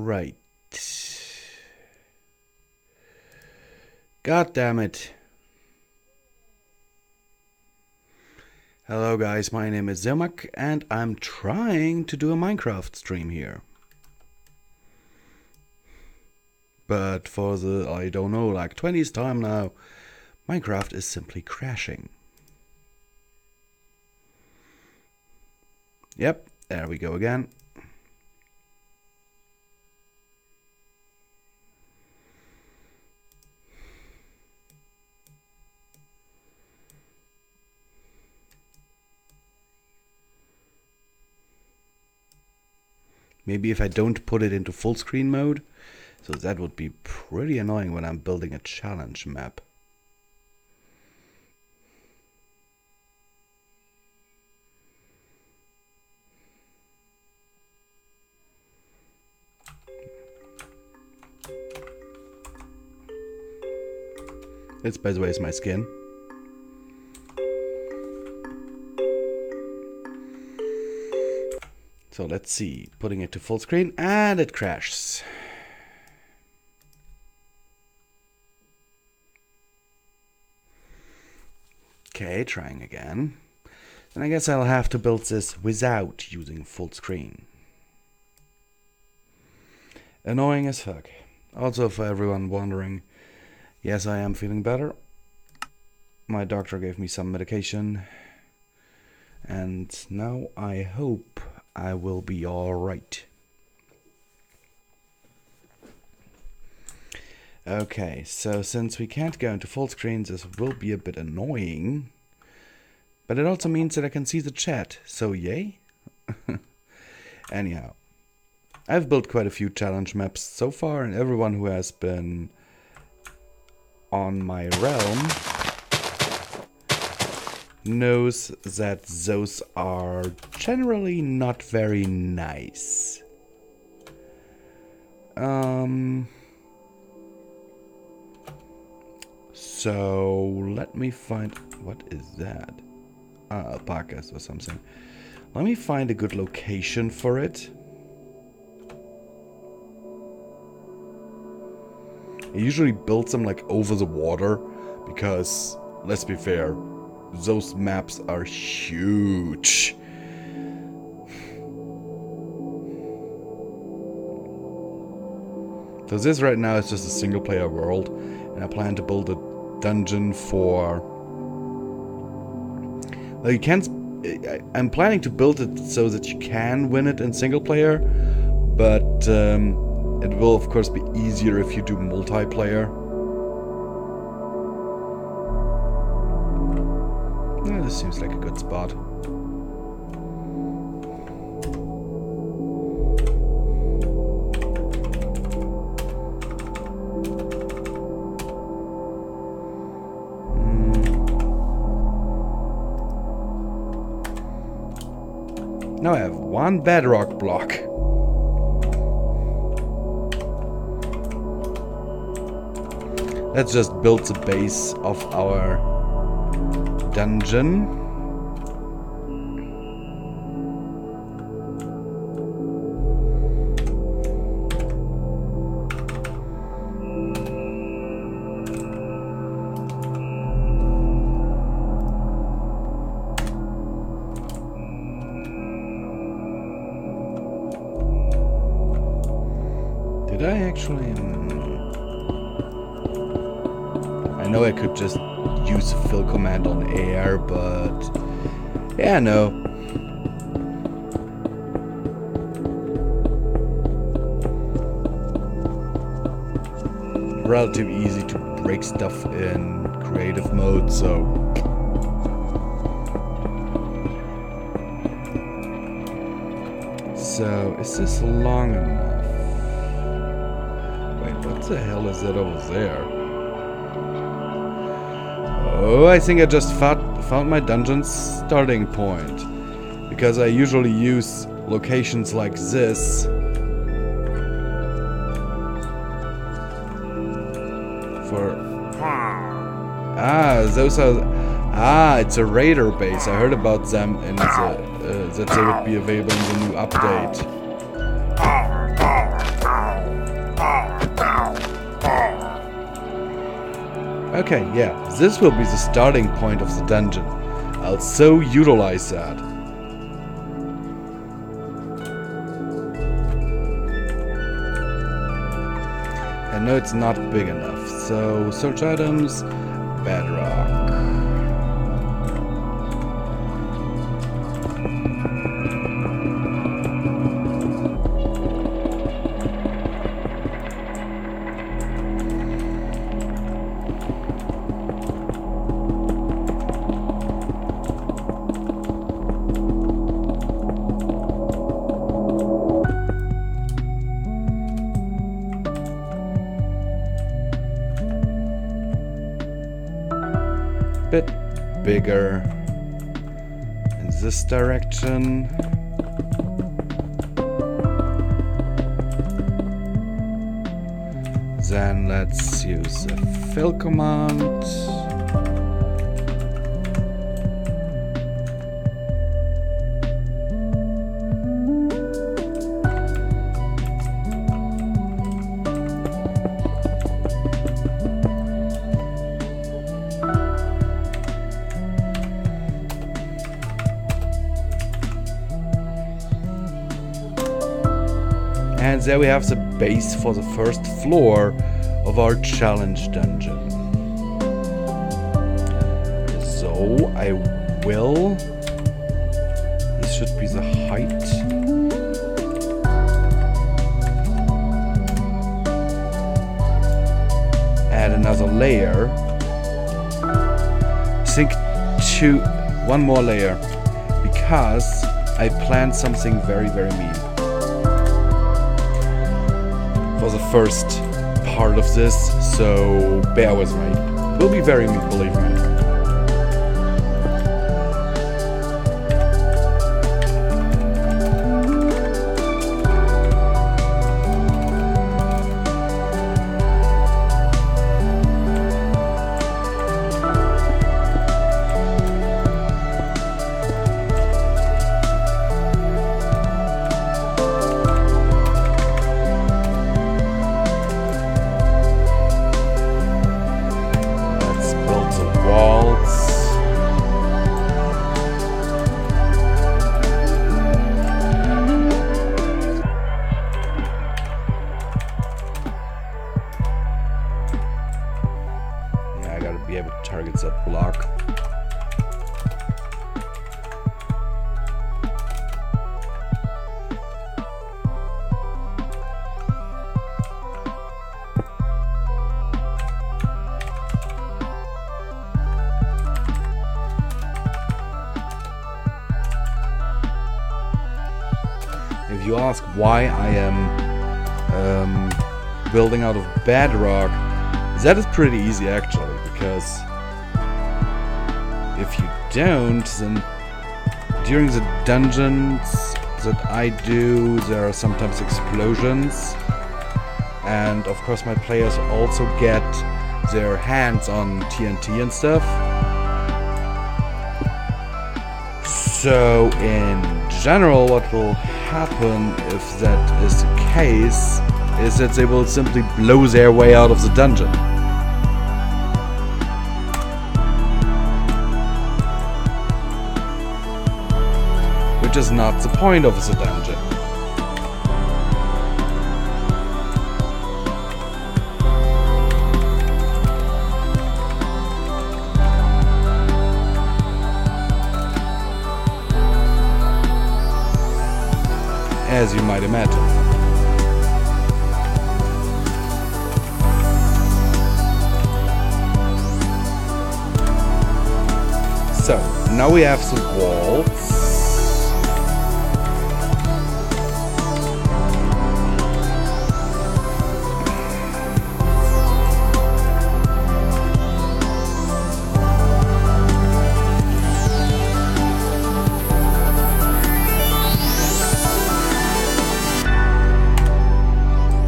Right. God damn it. Hello guys, my name is Zeomak and I'm trying to do a Minecraft stream here. But for the, I don't know, like 20th time now, Minecraft is simply crashing. Yep, there we go again. Maybe if I don't put it into full screen mode, so that would be pretty annoying when I'm building a challenge map. This, by the way, is my skin. So let's see, putting it to full screen and it crashes. Okay, trying again. And I guess I'll have to build this without using full screen. Annoying as fuck. Also, for everyone wondering, yes, I am feeling better. My doctor gave me some medication. And now I hope I will be alright. Okay, so since we can't go into full screen, this will be a bit annoying. But it also means that I can see the chat, so yay. Anyhow, I've built quite a few challenge maps so far, and everyone who has been on my realm knows that those are generally not very nice. So let me find, what is that? Alpacas or something. Let me find a good location for it. I usually build them like over the water because, let's be fair, those maps are huge. So this right now is just a single player world, and I plan to build a dungeon for... Well, you can't... I'm planning to build it so that you can win it in single player, but it will of course be easier if you do multiplayer. This seems like a good spot. Now I have one bedrock block. Let's just build the base of our dungeon. Did I actually... I know I could just use a fill command on air, but yeah, no. Relatively easy to break stuff in creative mode, so is this long enough? Wait, what the hell is that over there? Oh, I think I just found my dungeon's starting point. Because I usually use locations like this for... those are... it's a raider base. I heard about them in the... that they would be available in the new update. Okay, yeah, this will be the starting point of the dungeon. I'll so utilize that. I know it's not big enough, so search items, bedrock. Bit bigger in this direction. Then let's use the fill command. And there we have the base for the first floor of our challenge dungeon. So I will... This should be the height. Add another layer. I think one more layer. Because I planned something very, very mean. For the first part of this, so bear with me. Will be very mean, believe me. Be able to target that block. If you ask why I am building out of bedrock, that is pretty easy actually. Because if you don't, then during the dungeons that I do, there are sometimes explosions, and of course my players also get their hands on TNT and stuff. So in general, what will happen if that is the case is that they will simply blow their way out of the dungeon. Which is not the point of the dungeon. As you might imagine. So, now we have some walls.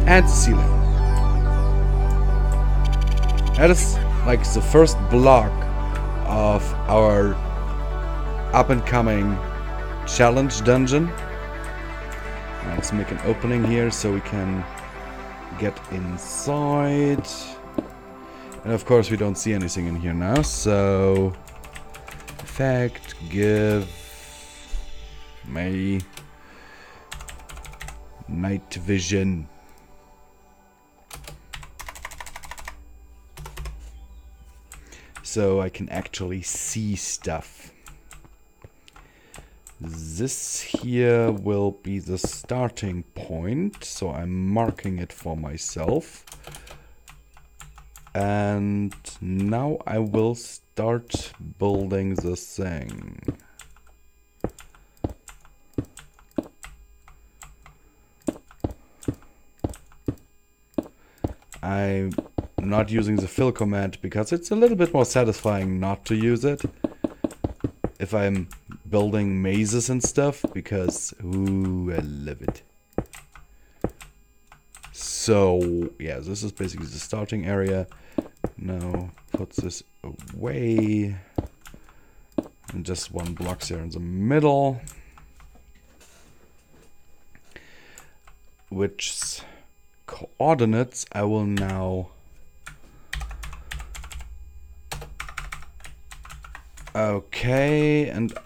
And the ceiling. That is like the first block of our up and coming challenge dungeon. Let's make an opening here so we can get inside. And of course we don't see anything in here now, so effect, give me night vision. So I can actually see stuff. This here will be the starting point, so I'm marking it for myself. And now I will start building the thing. I'm not using the fill command because it's a little bit more satisfying not to use it if I'm building mazes and stuff, because ooh, I love it. So yeah, this is basically the starting area. Now put this away, and just one block here in the middle, which coordinates I will now okay, and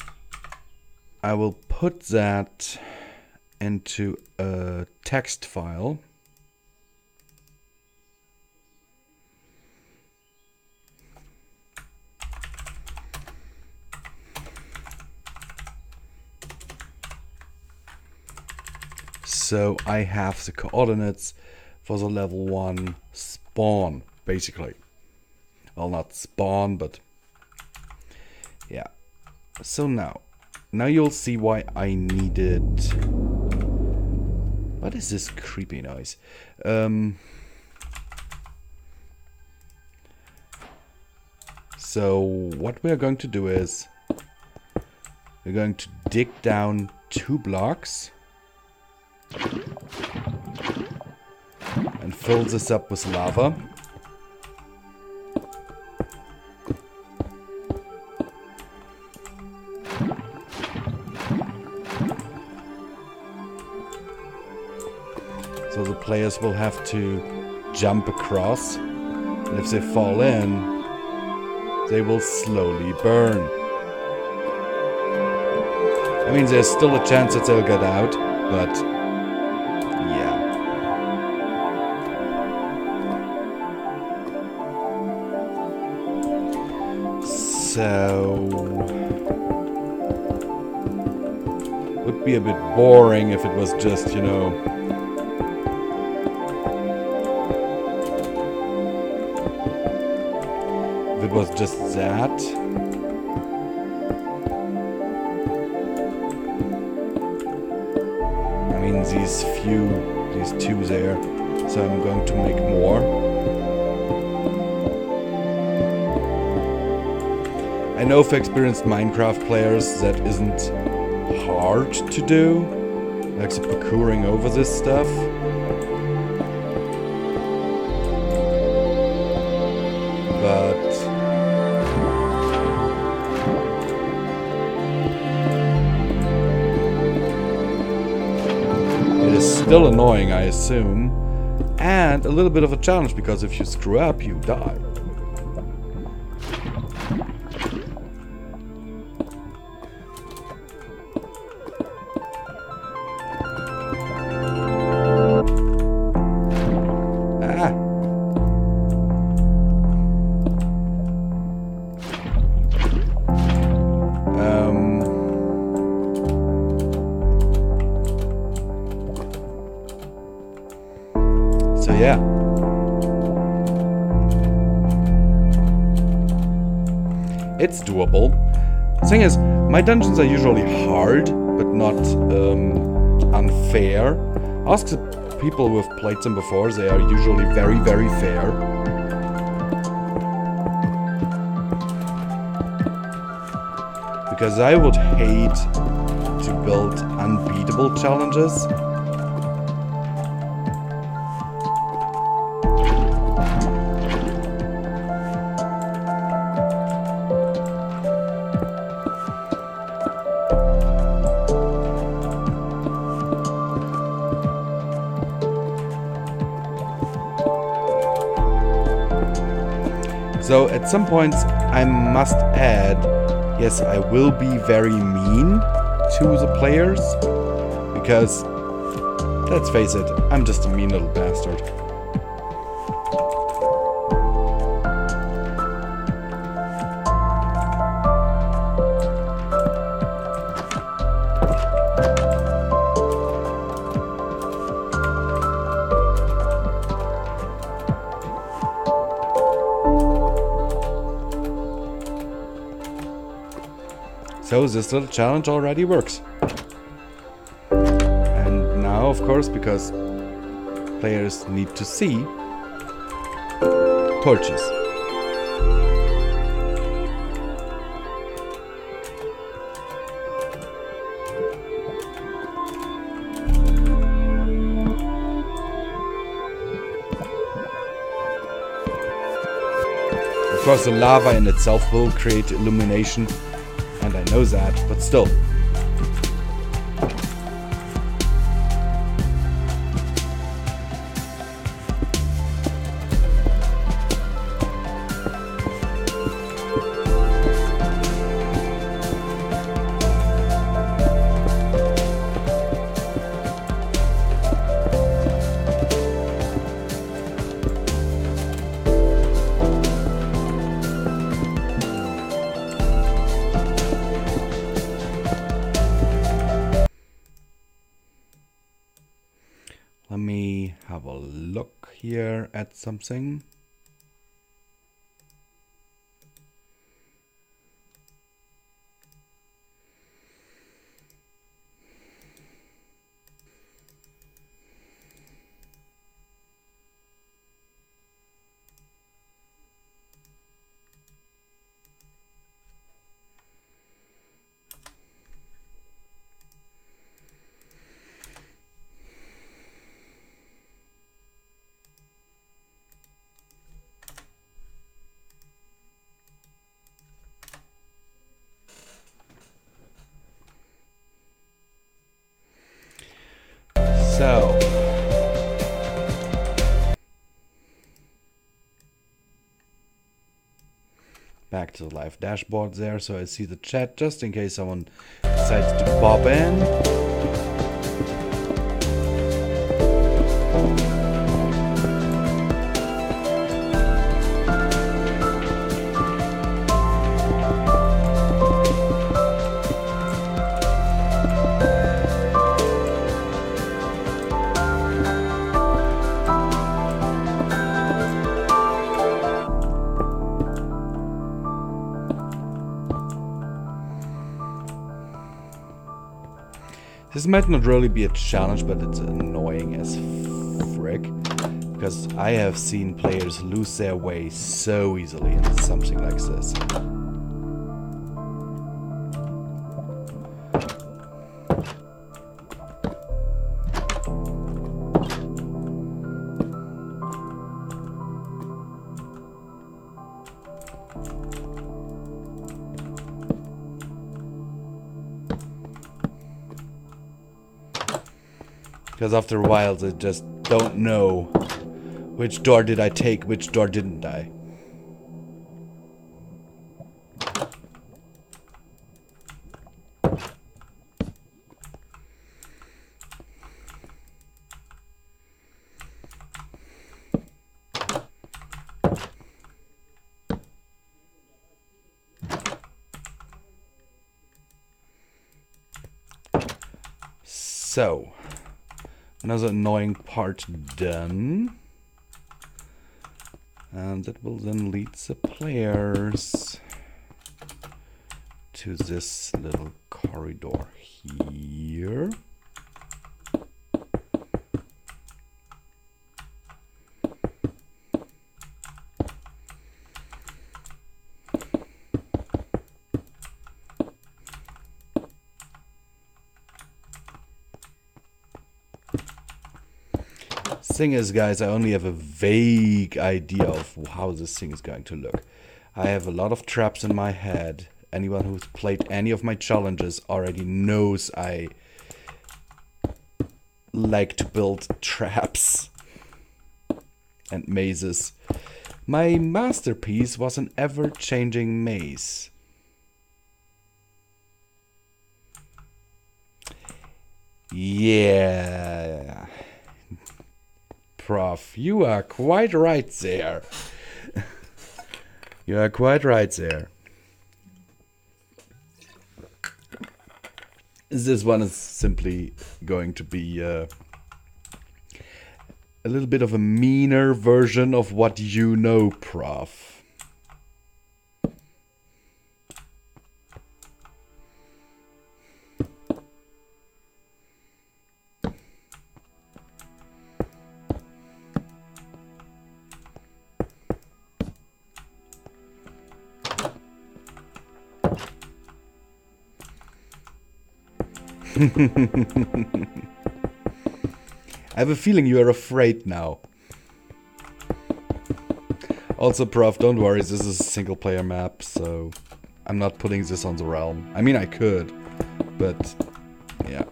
I will put that into a text file. So I have the coordinates for the level 1 spawn, basically. Well, not spawn, but yeah. So now you'll see why I needed... What is this creepy noise? So what we're going to do is we're going to dig down 2 blocks and fill this up with lava. So the players will have to jump across, and if they fall in, they will slowly burn. I mean, there's still a chance that they'll get out, but yeah. So would be a bit boring if it was just, you know, if it was just that. I mean, these two there, so I'm going to make more. I know for experienced Minecraft players that isn't hard to do, like the parkouring over this stuff. But it is still annoying, I assume, and a little bit of a challenge, because if you screw up, you die. So yeah. It's doable. The thing is, my dungeons are usually hard, but not unfair. Ask the people who have played them before, they are usually very, very fair. Because I would hate to build unbeatable challenges. So at some points I must add, yes, I will be very mean to the players, because let's face it, I'm just a mean little bastard. So this little challenge already works. And now, of course, because players need to see torches. Of course, the lava in itself will create illumination, and I know that, but still. Let me have a look here at something. So, back to the live dashboard there, so I see the chat just in case someone decides to pop in. This might not really be a challenge, but it's annoying as frick, because I have seen players lose their way so easily in something like this. Because after a while, they just don't know which door did I take, which door didn't I. So, another annoying part done. And that will then lead the players to this little corridor here. Thing is, guys, I only have a vague idea of how this thing is going to look. I have a lot of traps in my head. Anyone who's played any of my challenges already knows I like to build traps and mazes. My masterpiece was an ever-changing maze. Yeah. Prof, you are quite right there. You are quite right there. This one is simply going to be a little bit of a meaner version of what you know, Prof. I have a feeling you are afraid now. Also, Prof, don't worry, this is a single player map, so I'm not putting this on the realm. I mean, I could, but yeah.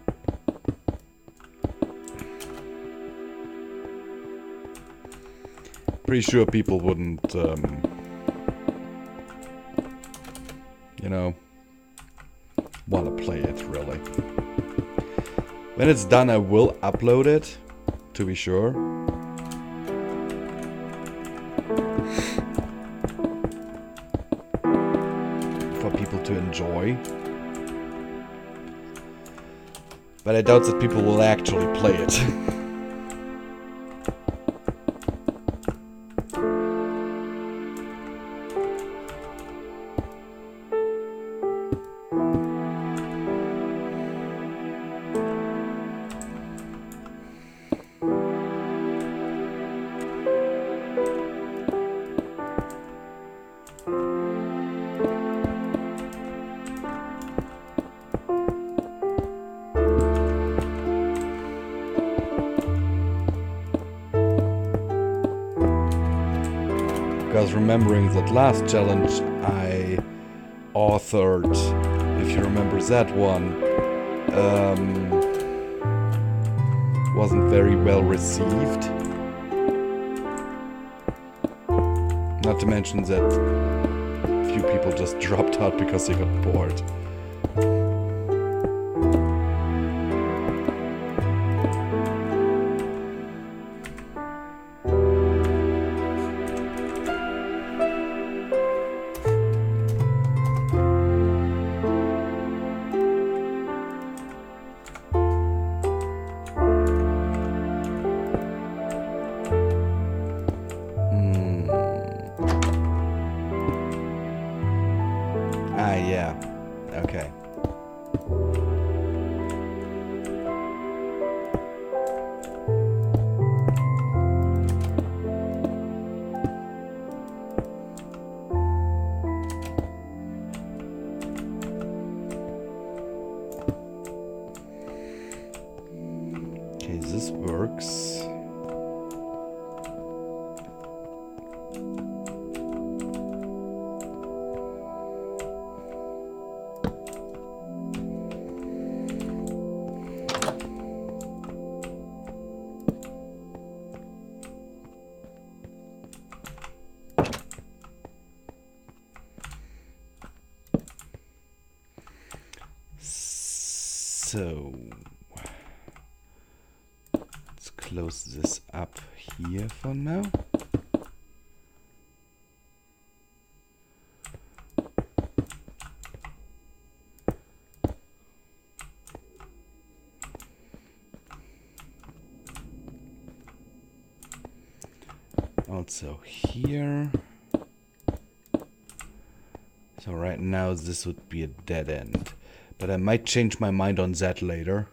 Pretty sure people wouldn't, you know, want to play it, really. When it's done, I will upload it, to be sure. For people to enjoy. But I doubt that people will actually play it. Because remembering that last challenge I authored, if you remember that one, wasn't very well received. Not to mention that few people just dropped out because they got bored. Yeah. Okay. Okay, this works. So let's close this up here for now. Also here. So right now this would be a dead end. But I might change my mind on that later.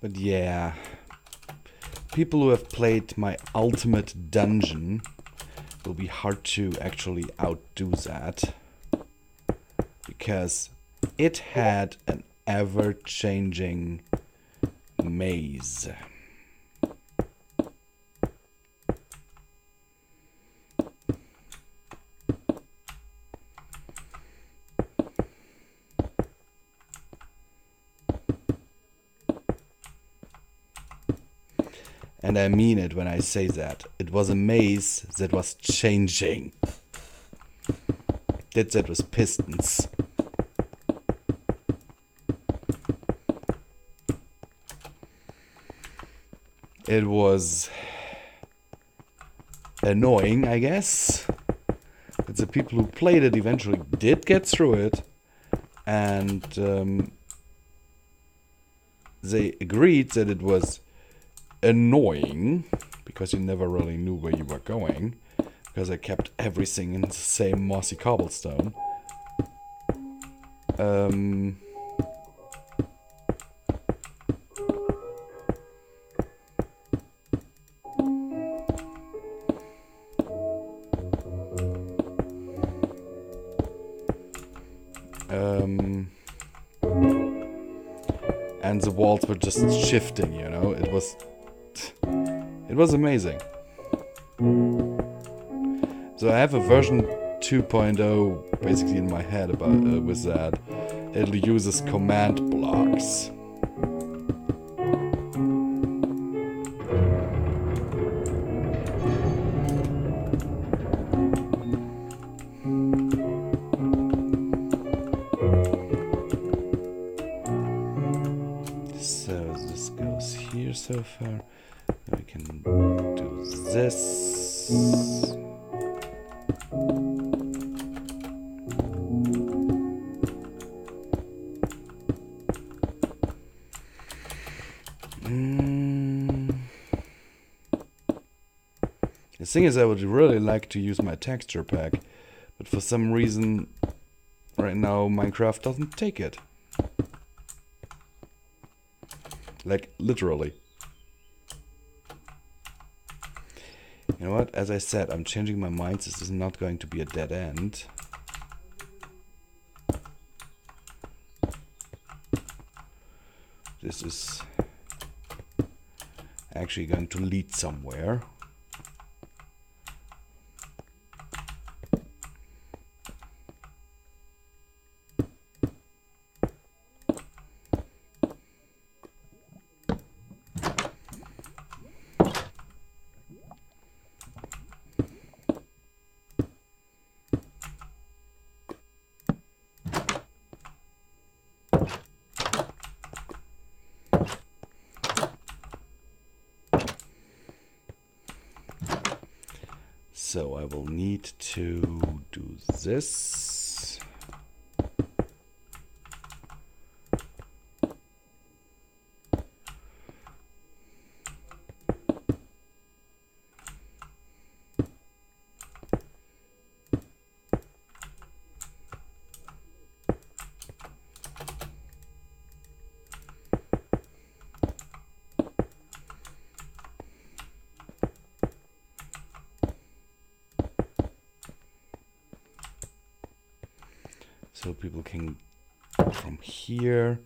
But yeah, people who have played my ultimate dungeon will be hard to actually outdo that. because it had an ever-changing maze. And I mean it when I say that. It was a maze that was changing. Did that with pistons. It was annoying, I guess. But the people who played it eventually did get through it. And they agreed that it was annoying because you never really knew where you were going, because I kept everything in the same mossy cobblestone. And the walls were just shifting, you know. It was amazing. So I have a version 2.0 basically in my head about with that. It uses command blocks. So this goes here so far. Then we can do this. The thing is, I would really like to use my texture pack, but for some reason right now Minecraft doesn't take it. Like, literally. You know what? As I said, I'm changing my mind. This is not going to be a dead end. This is actually going to lead somewhere. So I will need to do this. So people can, from here,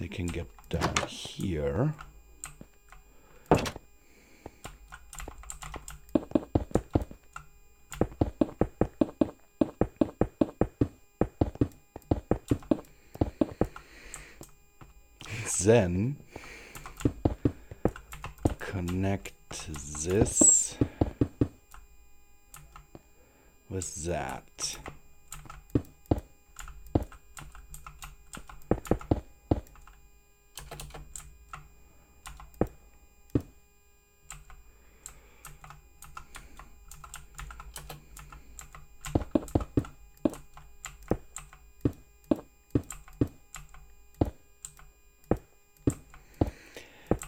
they can get down here. Then connect this with that.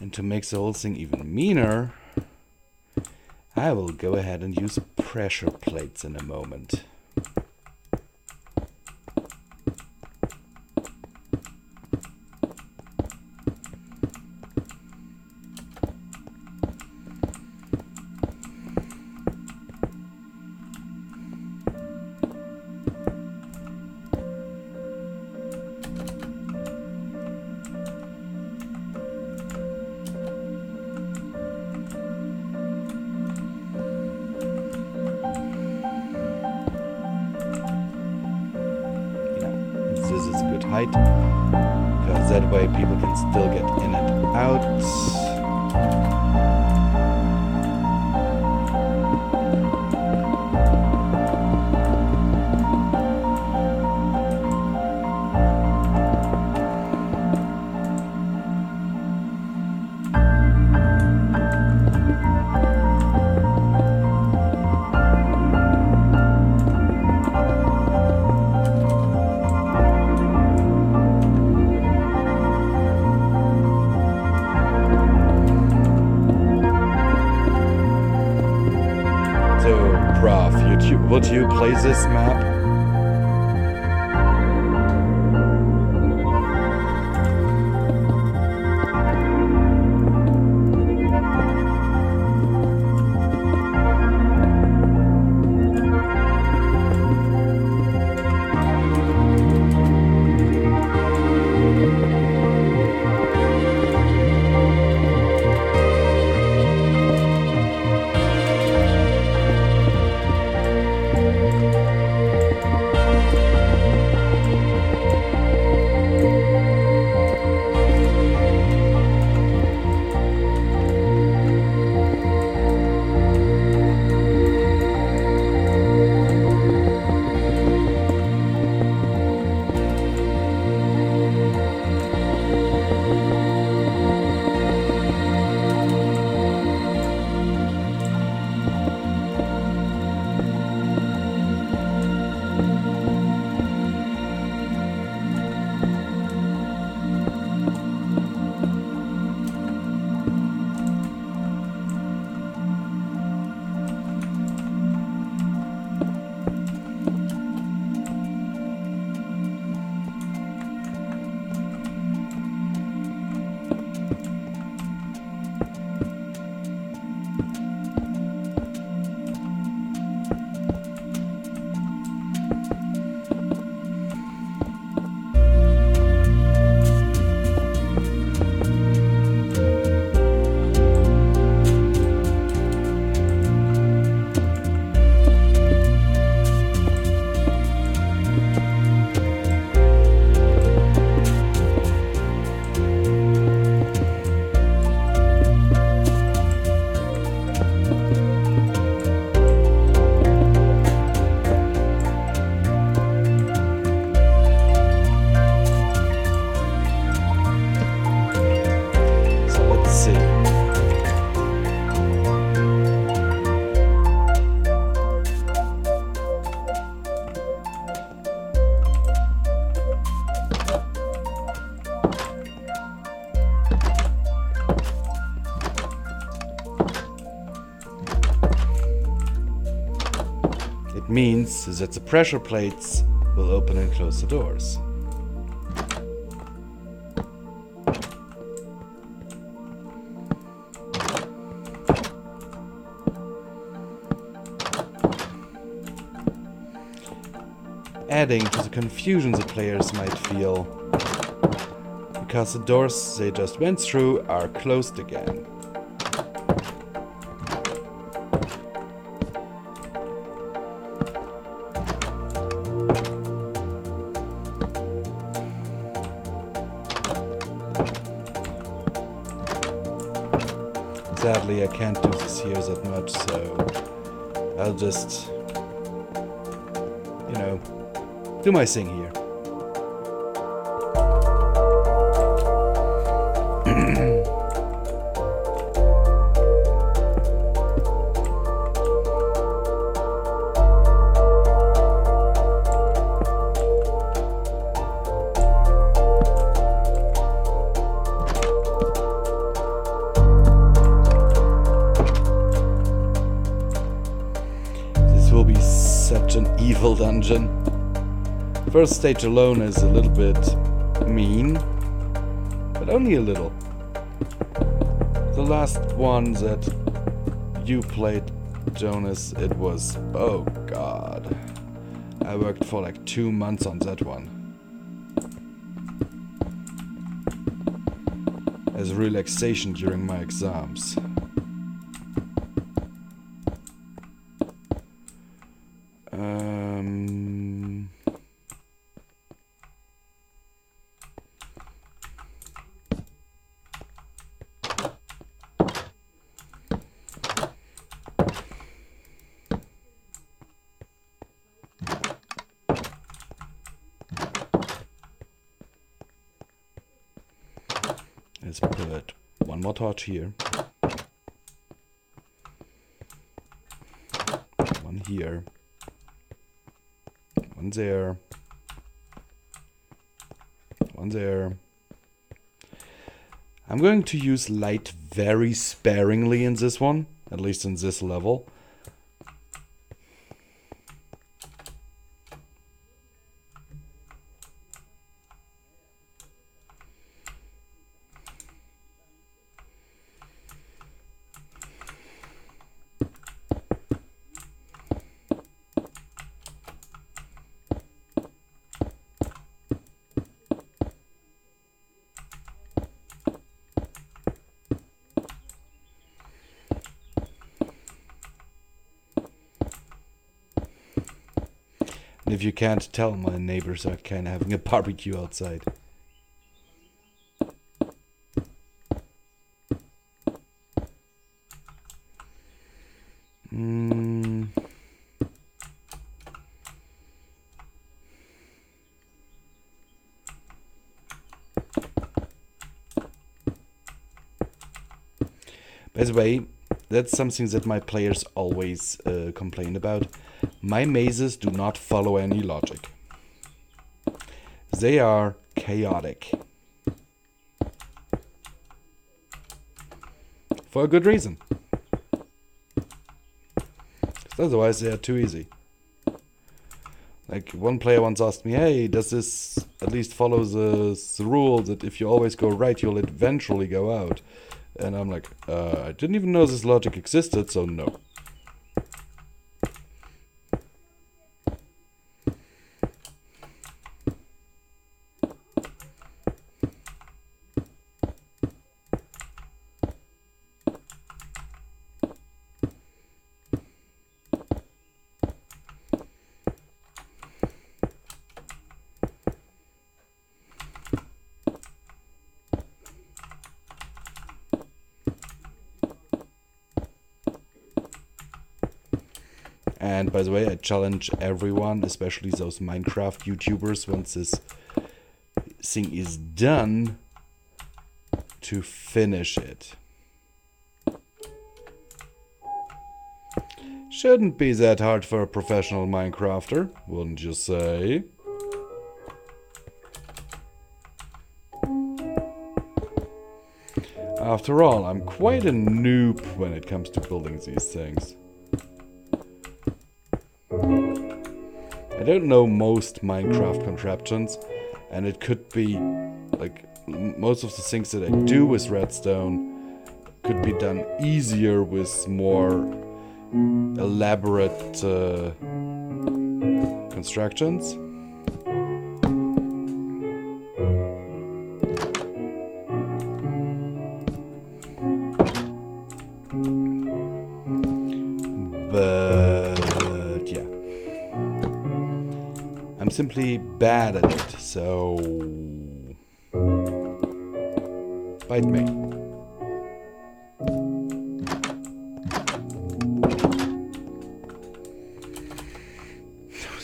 And to make the whole thing even meaner, I will go ahead and use pressure plates in a moment. this is a good height, because that way people can still get in and out. Would you play this map? Means that the pressure plates will open and close the doors. Adding to the confusion the players might feel, because the doors they just went through are closed again. Sadly, I can't do this here that much, so I'll just, you know, do my thing here. Such an evil dungeon. First stage alone is a little bit mean, but only a little. The last one that you played, Jonas, it was, oh god. I worked for like 2 months on that one. As relaxation during my exams. is put one more torch here. One here. One there. One there. I'm going to use light very sparingly in this one, at least in this level. If you can't tell, my neighbors are kind of having a barbecue outside. By the way, that's something that my players always complain about. My mazes do not follow any logic. They are chaotic. For a good reason. 'Cause otherwise they are too easy. Like, one player once asked me, hey, does this at least follow the rule that if you always go right, you'll eventually go out? And I'm like, I didn't even know this logic existed, so no. And by the way, I challenge everyone, especially those Minecraft YouTubers, once this thing is done, to finish it. Shouldn't be that hard for a professional Minecrafter, wouldn't you say? After all, I'm quite a noob when it comes to building these things. I don't know most Minecraft contraptions, and it could be, like, most of the things that I do with redstone could be done easier with more elaborate constructions. But yeah, I'm simply bad at it, so bite me.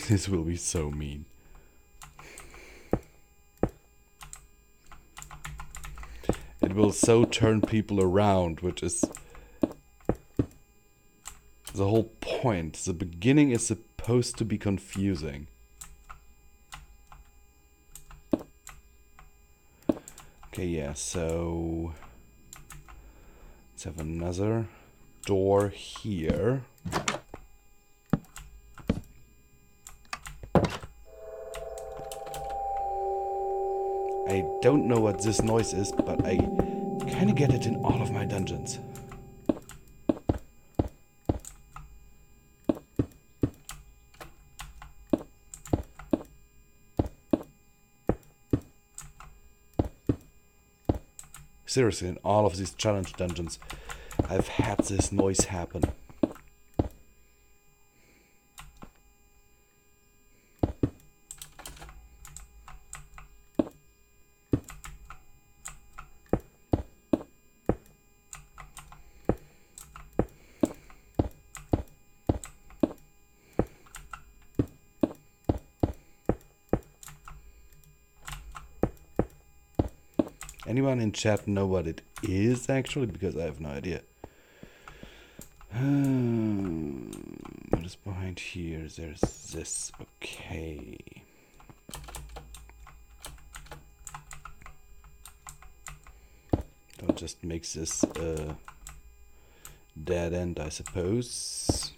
This will be so mean. It will so turn people around, which is the whole point. The beginning is supposed to be confusing. Okay, yeah, so let's have another door here. I don't know what this noise is, but I kind of get it in all of my dungeons. Seriously, in all of these challenge dungeons, I've had this noise happen. Anyone in chat know what it is actually? Because I have no idea. What is behind here? There's this. Okay. That just makes this a dead end, I suppose.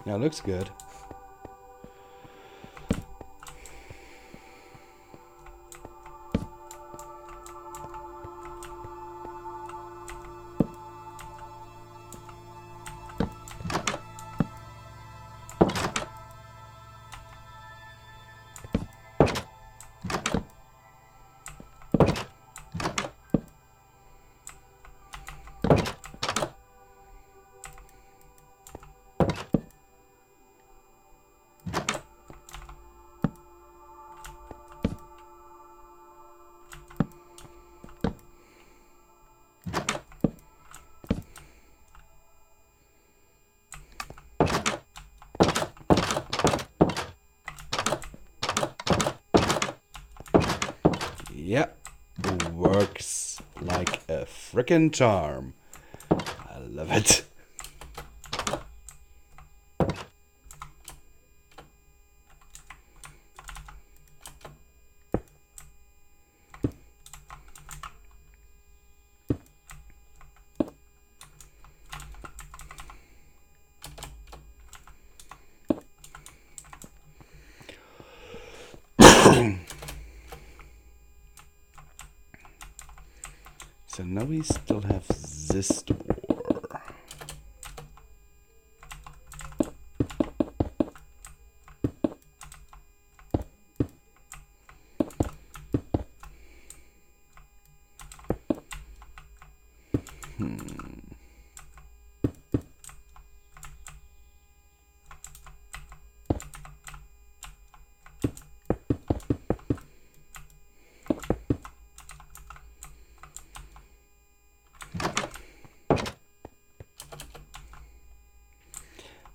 Now looks good. Yep, works like a frickin' charm. I love it. So now we still have this door.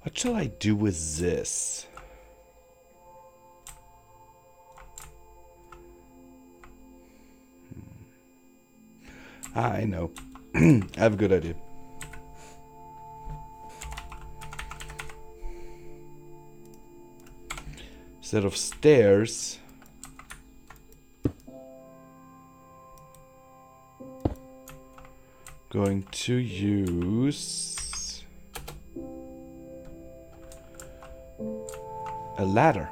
What shall I do with this? I know. I have a good idea. Instead of stairs, going to use a ladder.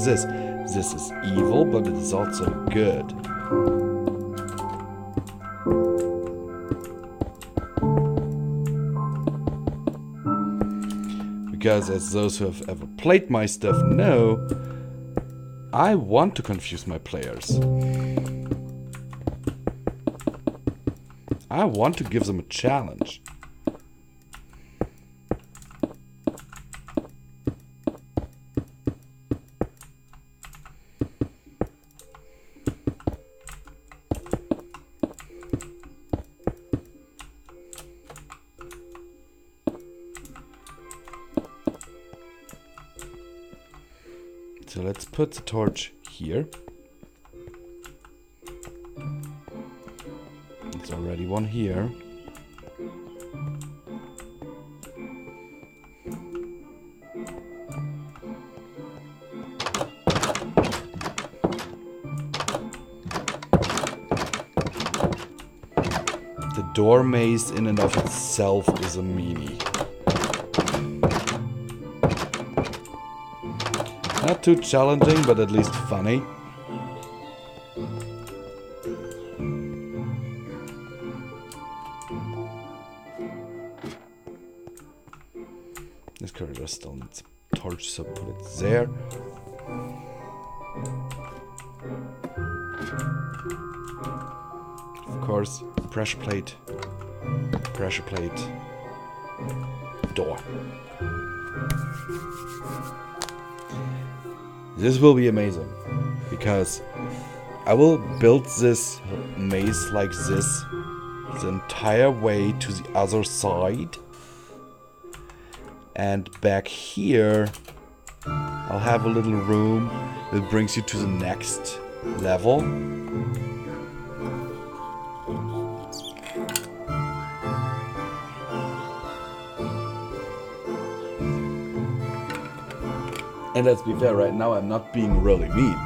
this? This is evil, but it is also good. Because as those who have ever played my stuff know, I want to confuse my players. I want to give them a challenge. So let's put the torch here. There's already one here. The door maze in and of itself is a meanie. Not too challenging, but at least funny. This corridor still needs a torch, so put it there. Of course, pressure plate, door. This will be amazing, because I will build this maze like this the entire way to the other side. And back here, I'll have a little room that brings you to the next level. And let's be fair, right now I'm not being really mean.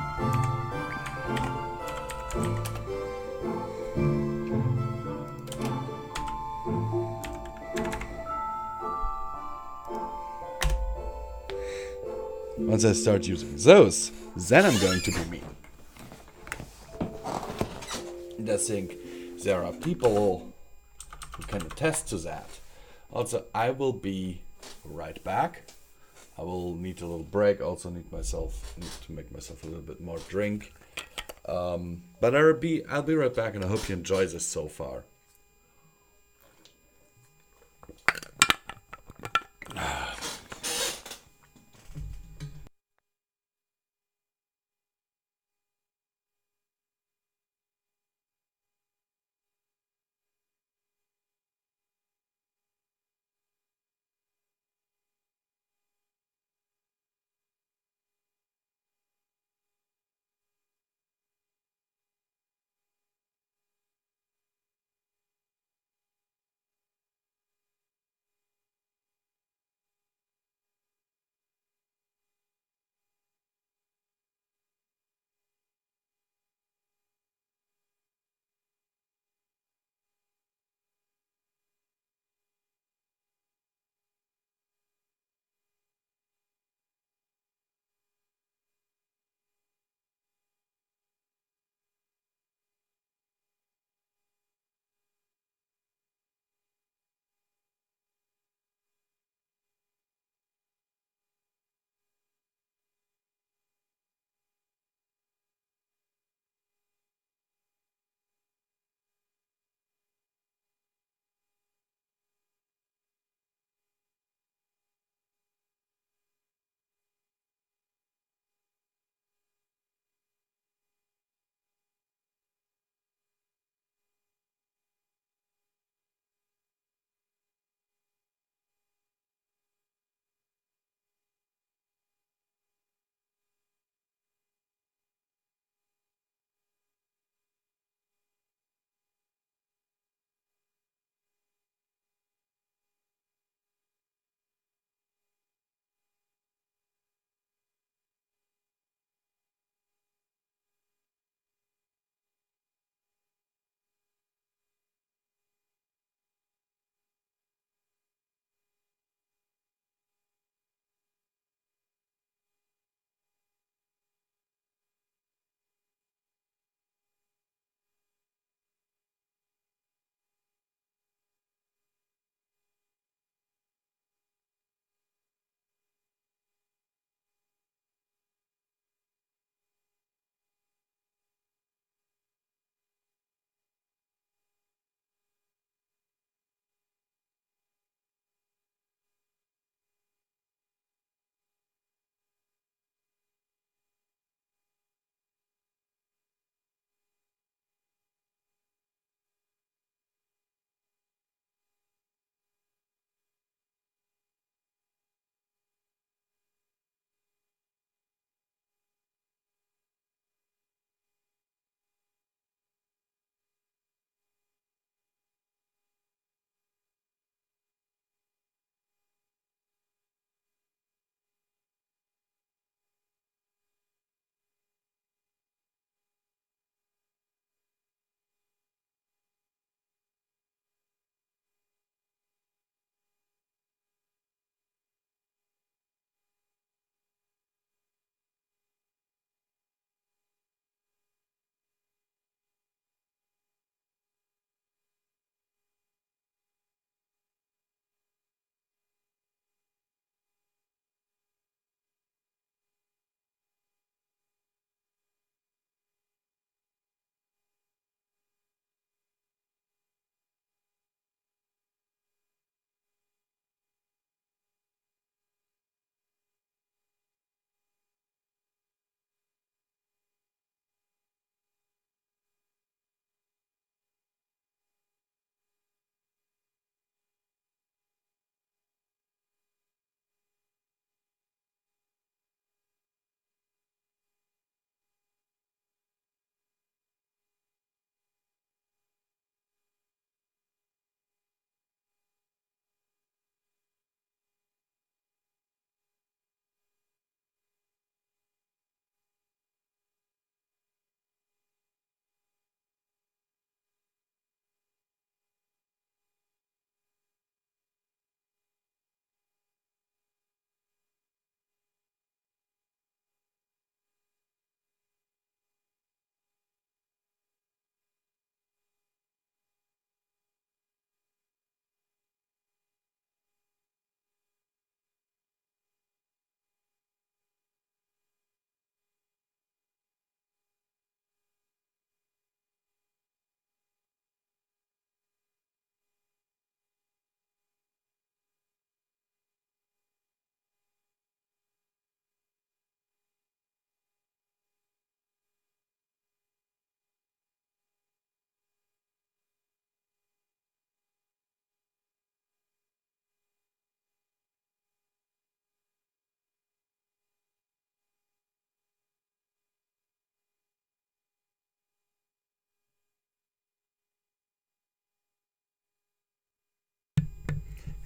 Once I start using those, then I'm going to be mean. And I think there are people who can attest to that. Also, I will be right back. I will need a little break. Also need to make myself a little bit more drink. But I'll be right back, and I hope you enjoy this so far.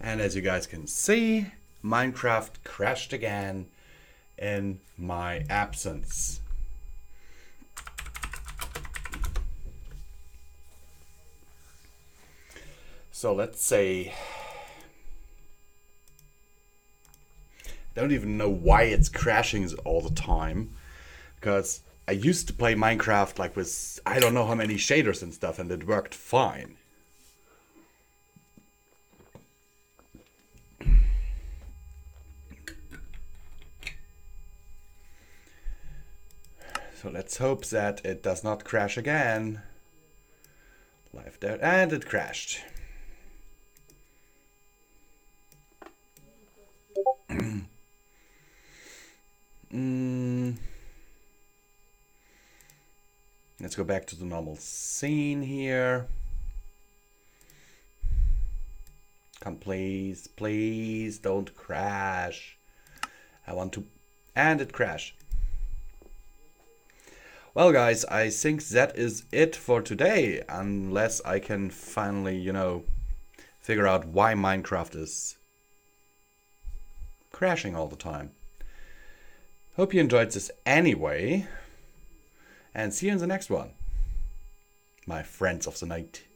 And as you guys can see, Minecraft crashed again in my absence. So let's say, I don't even know why it's crashing all the time, because I used to play Minecraft like with I don't know how many shaders and stuff, and it worked fine. So let's hope that it does not crash again. Live there, and it crashed. Let's go back to the normal scene here. Come, please, please don't crash. I want to, and it crashed. Well, guys, I think that is it for today, unless I can finally, figure out why Minecraft is crashing all the time. Hope you enjoyed this anyway, and see you in the next one, my friends of the night.